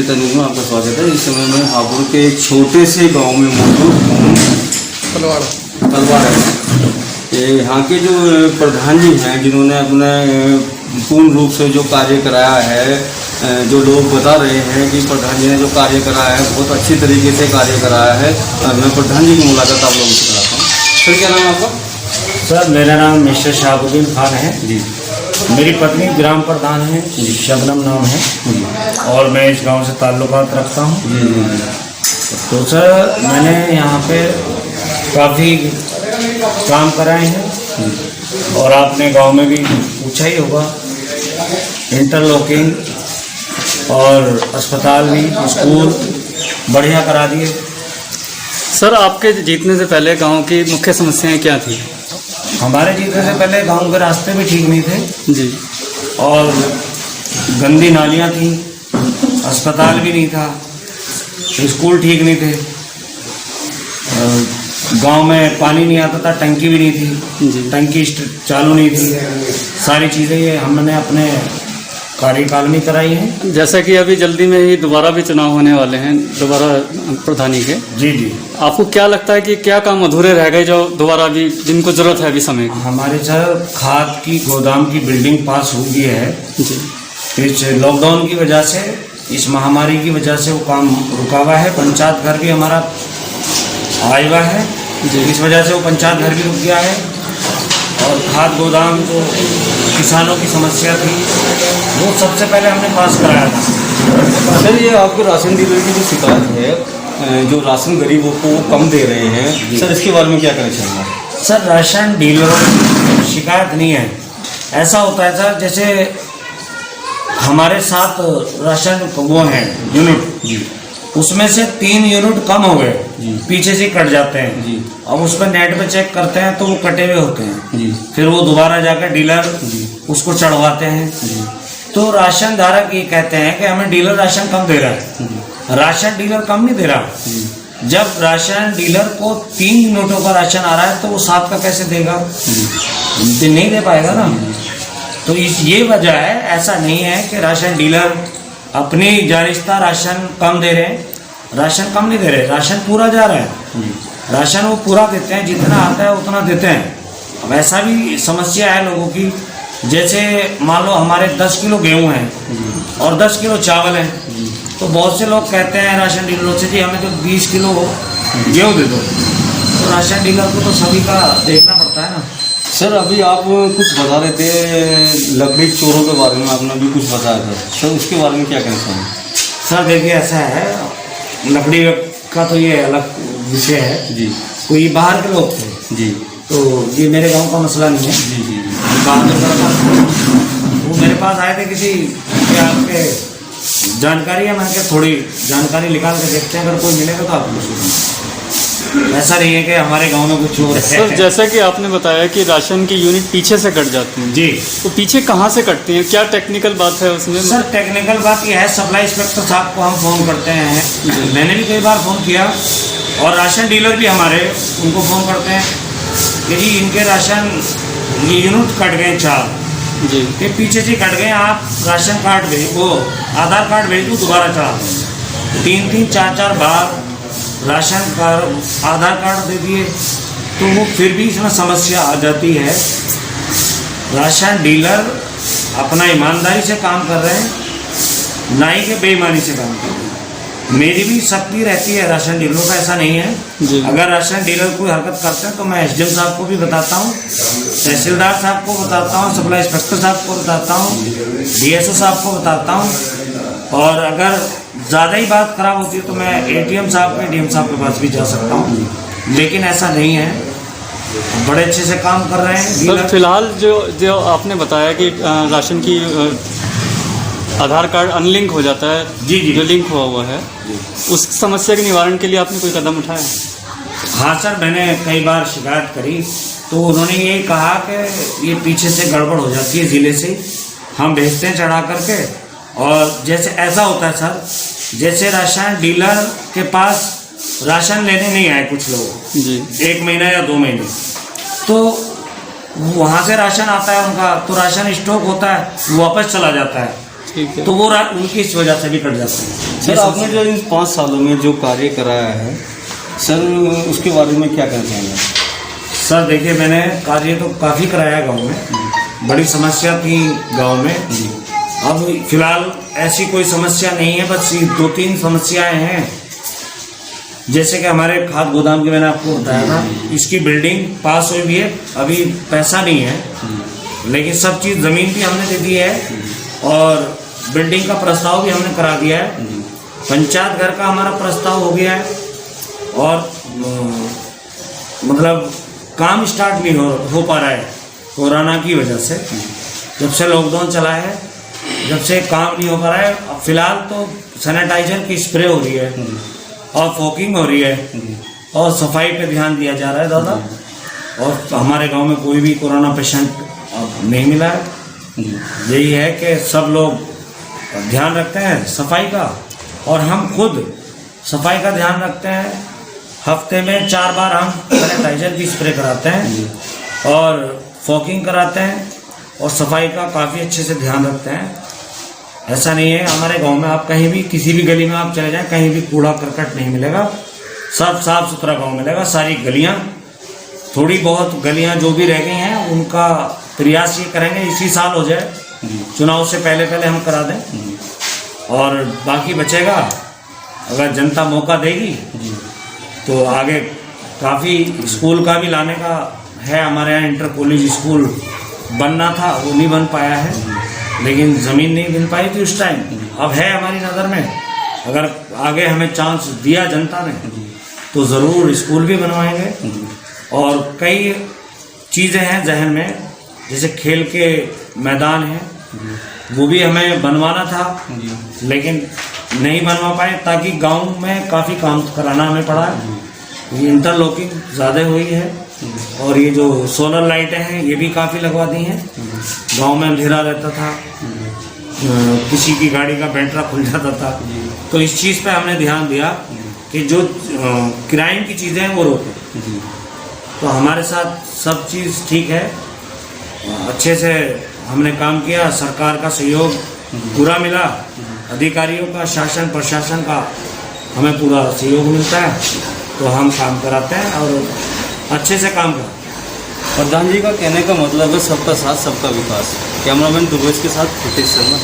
चेतन news में आपका स्वागत है। इस समय मैं हापुड़ के एक छोटे से गांव में मौजूद हूँ, तलवाड़ा। यहाँ के जो प्रधान जी हैं, जिन्होंने अपने पूर्ण रूप से जो कार्य कराया है, जो लोग बता रहे हैं कि प्रधान जी ने जो कार्य कराया है बहुत अच्छी तरीके से कार्य कराया है। मैं प्रधान जी की मुलाकात आप लोगों से कराता हूँ। सर, क्या नाम है आपका? सर, मेरा नाम मिस्टर शहाबुद्दीन खान है जी। मेरी पत्नी ग्राम प्रधान है, शबनम नाम है, और मैं इस गांव से ताल्लुकात रखता हूं। तो सर, मैंने यहाँ पे काफ़ी काम कराए हैं और आपने गांव में भी पूछा ही होगा। इंटरलॉकिंग और अस्पताल भी, स्कूल बढ़िया करा दिए। सर, आपके जीतने से पहले गांव की मुख्य समस्याएं क्या थी? हमारे जीतने से पहले गांव के रास्ते भी ठीक नहीं थे जी, और गंदी नालियां थी, अस्पताल भी नहीं था, स्कूल ठीक नहीं थे, गांव में पानी नहीं आता था, टंकी भी नहीं थी जी। टंकी चालू नहीं थी। सारी चीज़ें ये हमने अपने कार्यकाल में कराई हैं। जैसा कि अभी जल्दी में ही दोबारा भी चुनाव होने वाले हैं, दोबारा प्रधानी के। जी जी। आपको क्या लगता है कि क्या काम अधूरे रह गए जो दोबारा भी जिनको जरूरत है अभी समय की? हमारे सर, खाद की गोदाम की बिल्डिंग पास हो गई है जी इस लॉकडाउन की वजह से, इस महामारी की वजह से वो काम रुका हुआ है। पंचायत घर भी हमारा आया हुआ है जी। इस वजह से वो पंचायत घर भी रुक गया है। और खाद गोदाम जो किसानों की समस्या थी वो सबसे पहले हमने पास कराया था। सर, ये आपको राशन डीलर की जो शिकायत है, जो राशन गरीबों को कम दे रहे हैं, सर इसके बारे में क्या कहना चाहेंगे? सर, राशन डीलरों की शिकायत नहीं है। ऐसा होता है सर, जैसे हमारे 7 राशन वो हैं यूनिट, उसमें से 3 यूनिट कम हो गए, पीछे से कट जाते हैं जी। अब उस पर नेट पे चेक करते हैं तो वो कटे हुए होते हैं जी। फिर वो दोबारा जाकर डीलर उसको चढ़वाते हैं तो राशन धारक ये कहते हैं कि हमें डीलर राशन कम दे रहा है। राशन डीलर कम नहीं दे रहा। जब राशन डीलर को 3 यूनिटों का राशन आ रहा है तो वो 7 का कैसे देगा? नहीं दे पाएगा ना। तो ये वजह है, ऐसा नहीं है कि राशन डीलर अपनी जानिस्ता राशन कम दे रहे हैं। राशन कम नहीं दे रहे, राशन पूरा जा रहा है। राशन वो पूरा देते हैं, जितना आता है उतना देते हैं। अब ऐसा भी समस्या है लोगों की, जैसे मान लो हमारे 10 किलो गेहूँ हैं और 10 किलो चावल हैं, तो बहुत से लोग कहते हैं राशन डीलरों से, जी हमें तो 20 किलो गेहूँ दे दो। तो राशन डीलर को तो सभी का देखना पड़ता है ना। सर, अभी आप कुछ बता रहे थे लकड़ी चोरों के बारे में, आपने अभी कुछ बताया था, सर उसके बारे में क्या कहना चाहेंगे? सर देखिए, ऐसा है, लकड़ी का तो ये अलग विषय है जी। कोई बाहर के लोग थे जी। तो ये मेरे गांव का मसला नहीं है। जी जी। बाहर के तरफ वो मेरे पास आए थे, किसी के आपके जानकारी है, मैंने थोड़ी जानकारी निकाल के देखते हैं, अगर कोई मिलेगा तो आप पूछिए। ऐसा नहीं है कि हमारे गांव में कुछ हो रहा है। सर, जैसा कि आपने बताया कि राशन की यूनिट पीछे से कट जाती है जी, तो पीछे कहाँ से कटती है? क्या टेक्निकल बात है उसमें? सर टेक्निकल बात यह है, सप्लाई इंस्पेक्टर साहब को हम फ़ोन करते हैं, मैंने भी कई बार फ़ोन किया, और राशन डीलर भी हमारे उनको फ़ोन करते हैं कि जी इनके राशन ये यूनिट कट गए 4 जी। ये पीछे से कट गए, आप राशन कार्ड भेज, वो आधार कार्ड भेज दो, दोबारा चढ़ा दो। 3-3 4-4 बार राशन कार्ड आधार कार्ड दे दिए, तो वो फिर भी इसमें समस्या आ जाती है। राशन डीलर अपना ईमानदारी से काम कर रहे हैं, ना ही के बेईमानी से काम कर रहे हैं। मेरी भी सख्ती रहती है राशन डीलरों का, ऐसा नहीं है। जी। अगर राशन डीलर कोई हरकत करते हैं तो मैं SDM साहब को भी बताता हूँ, तहसीलदार साहब को बताता हूँ, सप्लाई इंस्पेक्टर साहब को बताता हूँ, DSO साहब को बताता हूँ, और अगर ज़्यादा ही बात खराब होती है तो मैं ATM साहब के DM साहब के पास भी जा सकता हूँ। लेकिन ऐसा नहीं है, बड़े अच्छे से काम कर रहे हैं। सर, फिलहाल जो आपने बताया कि राशन की आधार कार्ड अनलिंक हो जाता है, जी जी, जो लिंक हुआ है, उस समस्या के निवारण के लिए आपने कोई कदम उठाया? हाँ सर, मैंने कई बार शिकायत करी तो उन्होंने ये कहा कि ये पीछे से गड़बड़ हो जाती है, ज़िले से हम भेजते हैं चढ़ा करके। और जैसे ऐसा होता है सर, जैसे राशन डीलर के पास राशन लेने नहीं आए कुछ लोग जी। 1 महीना या 2 महीने, तो वहाँ से राशन आता है उनका, तो राशन स्टॉक होता है, वो वापस चला जाता है। ठीक है। तो वो उनकी इस वजह से भी कट जाते हैं। सर आपने जो इन 5 सालों में जो कार्य कराया है सर, उसके बारे में क्या कहना चाहेंगे? सर देखिए, मैंने कार्य तो काफ़ी कराया गांव में, बड़ी समस्या थी गांव में। अब फिलहाल ऐसी कोई समस्या नहीं है, बस 2-3 समस्याएं हैं। जैसे कि हमारे खाद गोदाम की मैंने आपको बताया था, इसकी बिल्डिंग पास हुई भी है, अभी पैसा नहीं है, लेकिन सब चीज़ ज़मीन भी हमने दे दी है और बिल्डिंग का प्रस्ताव भी हमने करा दिया है। पंचायत घर का हमारा प्रस्ताव हो गया है और मतलब काम स्टार्ट नहीं हो पा रहा है कोरोना की वजह से। जब से लॉकडाउन चला है, जब से काम नहीं हो पा रहा है। अब फिलहाल तो सैनिटाइजर की स्प्रे हो रही है और फॉकिंग हो रही है और सफाई पे ध्यान दिया जा रहा है ज़्यादा। और हमारे गांव में कोई भी कोरोना पेशेंट अब नहीं मिला है। यही है कि सब लोग ध्यान रखते हैं सफाई का और हम खुद सफाई का ध्यान रखते हैं। हफ्ते में 4 बार हम सैनिटाइजर की स्प्रे कराते हैं और फॉकिंग कराते हैं और सफाई का काफ़ी अच्छे से ध्यान रखते हैं। ऐसा नहीं है, हमारे गांव में आप कहीं भी किसी भी गली में आप चले जाएं, कहीं भी कूड़ा करकट नहीं मिलेगा, सब साफ सुथरा गांव मिलेगा। सारी गलियां, थोड़ी बहुत गलियां जो भी रह गई हैं उनका प्रयास ये करेंगे इसी साल हो जाए, चुनाव से पहले पहले हम करा दें। और बाकी बचेगा, अगर जनता मौका देगी तो आगे काफ़ी स्कूल का भी लाने का है। हमारे यहाँ इंटर कॉलेज स्कूल बनना था, वो नहीं बन पाया है, लेकिन ज़मीन नहीं मिल पाई थी उस टाइम। अब है हमारी नज़र में, अगर आगे हमें चांस दिया जनता ने तो ज़रूर स्कूल भी बनवाएंगे। और कई चीज़ें हैं जहन में, जैसे खेल के मैदान हैं, वो भी हमें बनवाना था लेकिन नहीं बनवा पाए, ताकि गांव में काफ़ी काम कराना हमें पड़ा है। इंटरलॉकिंग ज़्यादा हुई है और ये जो सोलर लाइटें हैं ये भी काफ़ी लगवा दी हैं। गांव में अंधेरा रहता था, किसी की गाड़ी का बैटरा खुल जाता था, तो इस चीज़ पे हमने ध्यान दिया कि जो क्राइम की चीज़ें हैं वो रोकें। तो हमारे साथ सब चीज़ ठीक है, अच्छे से हमने काम किया, सरकार का सहयोग पूरा मिला, अधिकारियों का, शासन प्रशासन का हमें पूरा सहयोग मिलता है, तो हम काम कराते हैं और अच्छे से काम करते हैं। प्रधान जी का कहने का मतलब है सबका साथ सबका विकास। कैमरामैन दुबेश के साथ हितेश शर्मा।